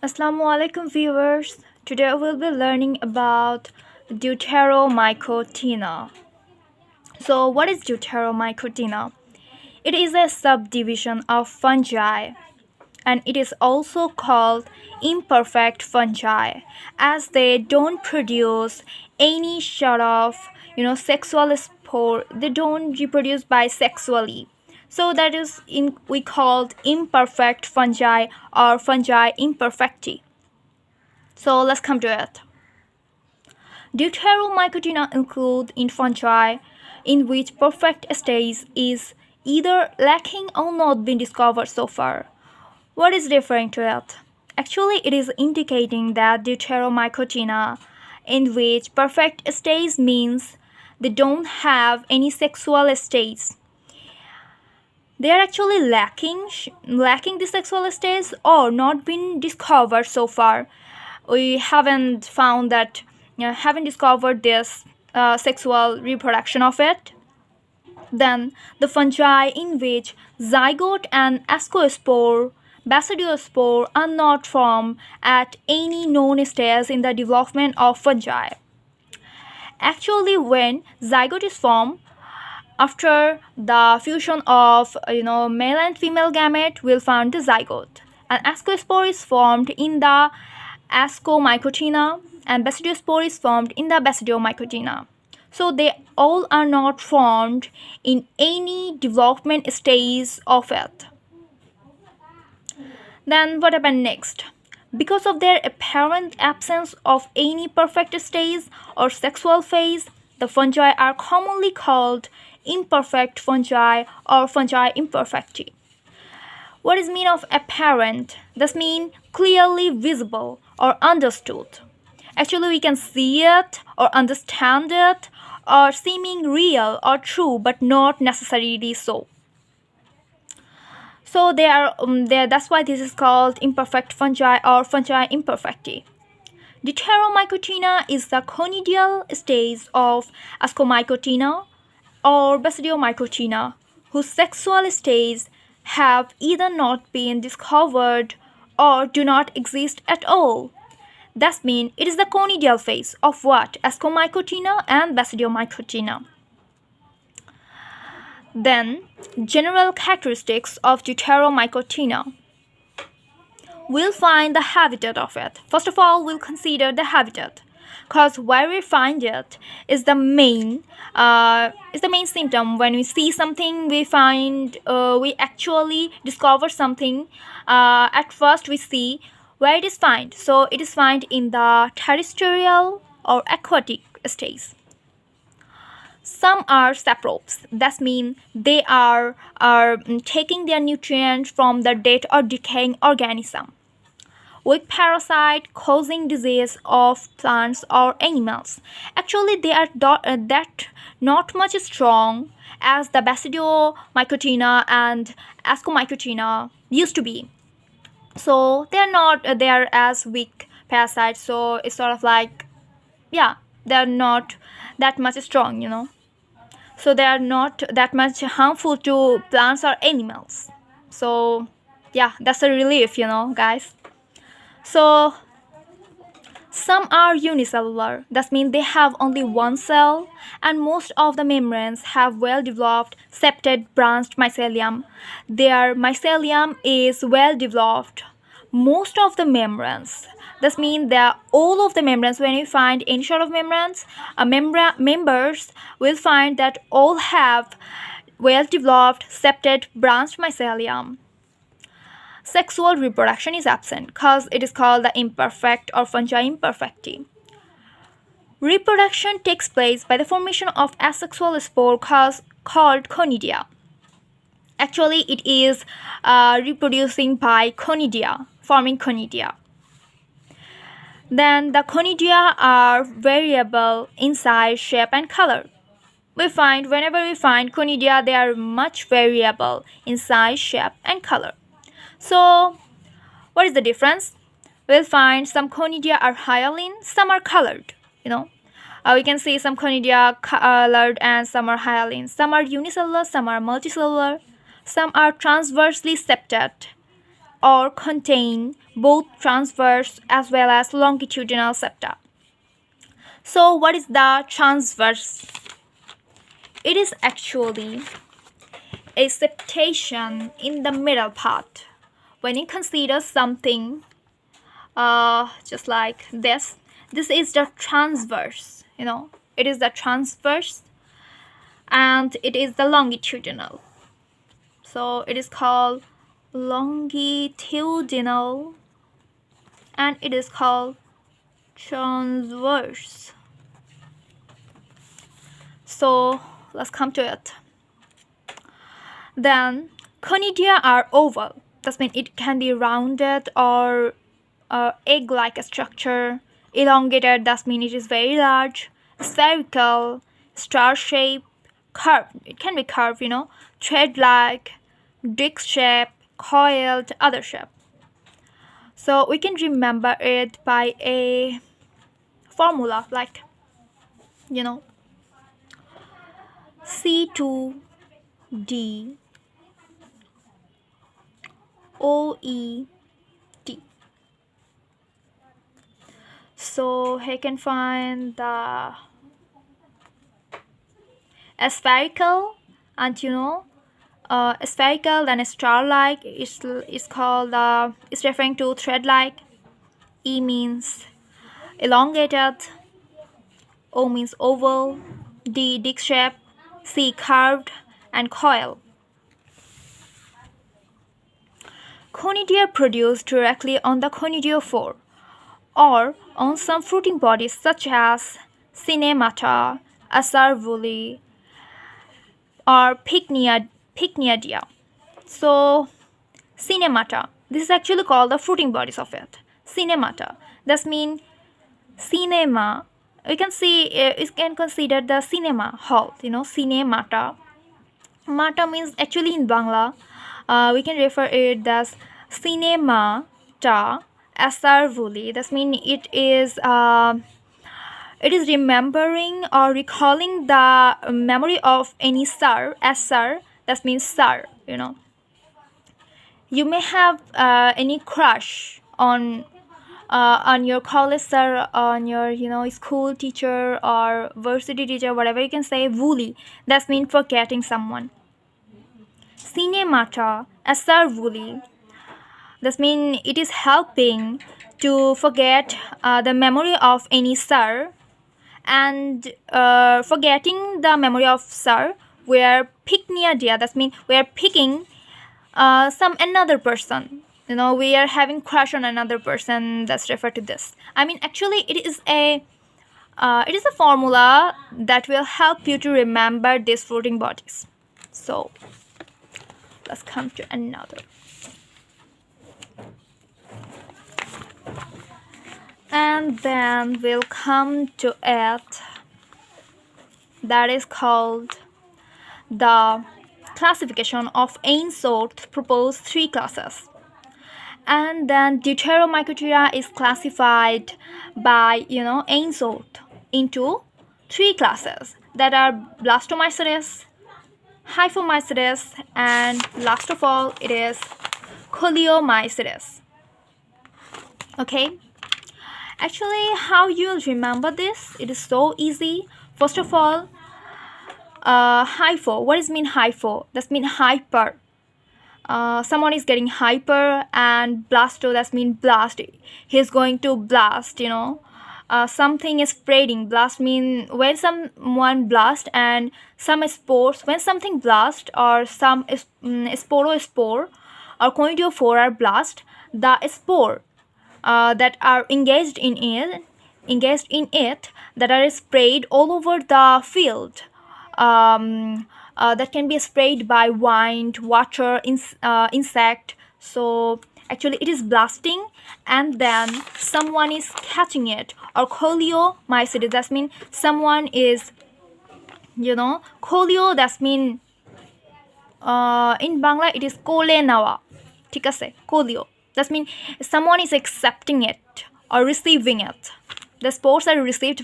Assalamu alaikum viewers. Today we'll be learning about Deuteromycotina. So what is Deuteromycotina? It is a subdivision of fungi and it is also called imperfect fungi as they don't produce any sort of sexual spore. They don't reproduce bisexually, so that is we called imperfect fungi or fungi imperfecti. So let's come to it. Deuteromycotina include in fungi in which perfect stage is either lacking or not been discovered so far. What is referring to it? Actually, it is indicating that Deuteromycotina in which perfect stage means they don't have any sexual stage. They are actually lacking the sexual stage or not been discovered so far. We haven't found that, haven't discovered this sexual reproduction of it. Then the fungi in which zygote and ascospore, basidiospore are not formed at any known stage in the development of fungi. Actually, when zygote is formed after the fusion of male and female gamete, we'll find the zygote, and ascospore is formed in the Ascomycotina and basidiospore is formed in the Basidiomycotina. So they all are not formed in any development stage of it. Then what happened next? Because of their apparent absence of any perfect stage or sexual phase, the fungi are commonly called imperfect fungi or fungi imperfecti. What is mean of apparent? This means clearly visible or understood. Actually, we can see it or understand it or seeming real or true but not necessarily so. So they are that's why this is called imperfect fungi or fungi imperfecti. Deuteromycotina is the conidial stage of Ascomycotina or Basidiomycotina, whose sexual stages have either not been discovered or do not exist at all. That means it is the conidial phase of what? Ascomycotina and Basidiomycotina. Then, general characteristics of Deuteromycotina. We'll find the habitat of it. First of all, we'll consider the habitat, because where we find it is the main symptom. When we see something, we find we actually discover something. At first, we see where it is found. So it is found in the terrestrial or aquatic stage. Some are saprobes. That means they are taking their nutrients from the dead or decaying organism. Weak parasite causing disease of plants or animals. Actually, they are that not much strong as the Basidiomycotina and Ascomycotina used to be. So they are as weak parasites. So it's sort of like, yeah, they are not that much strong. So they are not that much harmful to plants or animals. So yeah, that's a relief, guys. So some are unicellular. That means they have only one cell, and most of the membranes have well-developed septate branched mycelium. Their mycelium is well-developed. Most of the membranes. This means that all of the membranes, when you find any sort of membranes, members will find that all have well-developed septate branched mycelium. Sexual reproduction is absent because it is called the imperfect or fungi imperfecti. Reproduction takes place by the formation of asexual spore called conidia. Actually, it is reproducing by conidia, forming conidia. Then the conidia are variable in size, shape and color. Whenever we find conidia, they are much variable in size, shape and color. So, what is the difference? We'll find some conidia are hyaline, some are colored. We can see some conidia colored and some are hyaline. Some are unicellular, some are multicellular, some are transversely septate. or contain both transverse as well as longitudinal septa. So what is the transverse? It is actually a septation in the middle part. When you consider something just like this is the transverse, it is the transverse, and it is the longitudinal. So it is called longitudinal and it is called transverse. So let's come to it. Then conidia are oval. That means it can be rounded or egg-like structure. Elongated, that means it is very large. Spherical, star-shaped, curved. It can be curved, thread-like, disc-shaped, coiled, other shape. So we can remember it by a formula like, C2D OET. So he can find the spherical, and spherical, then star-like is called is referring to thread-like. E means elongated, O means oval, D disc shape, C curved, and coil. Conidia produced directly on the conidiophore or on some fruiting bodies such as cinemata, acervuli, or pycnidia. So cinemata, this is actually called the fruiting bodies of it. Cinemata, that means cinema. We can see you can consider the cinema hall. Cinemata. Mata means actually in Bangla. We can refer it as cinemata acervuli. That means it is remembering or recalling the memory of any sir. Asar, that means sir. You may have any crush on your college sir, on your school teacher or varsity teacher, whatever you can say. Vuli, that means forgetting someone. Cinemata acervuli, that means it is helping to forget the memory of any sir, and forgetting the memory of sir, where pycnidia, that means we are picking some another person. We are having crush on another person. That's referred to this. Actually it is a formula that will help you to remember these fruiting bodies. So let's come to another. And then we'll come to it, that is called the classification of Ainsworth proposed 3 classes. And then Deuteromycotina is classified by Ainsworth into 3 classes, that are blastomycetes, hyphomycetes, and last of all it is coleomycetes. Okay, actually how you'll remember this, it is so easy. First of all, hypho, what does mean hypho? That means hyper. Someone is getting hyper, and blasto, that means blast. He's going to blast. Something is spreading. Blast mean when someone blast, and some spores, when something blast, or some sporospore or conidiophore are blast, the spore that are engaged in it, that are sprayed all over the field. That can be sprayed by wind, water, insect. So actually it is blasting, and then someone is catching it, or coleomycetes, that means someone is coleo, that means in Bangla it is kole nawa, ঠিক আছে, coleo, that means someone is accepting it or receiving it. The spores are received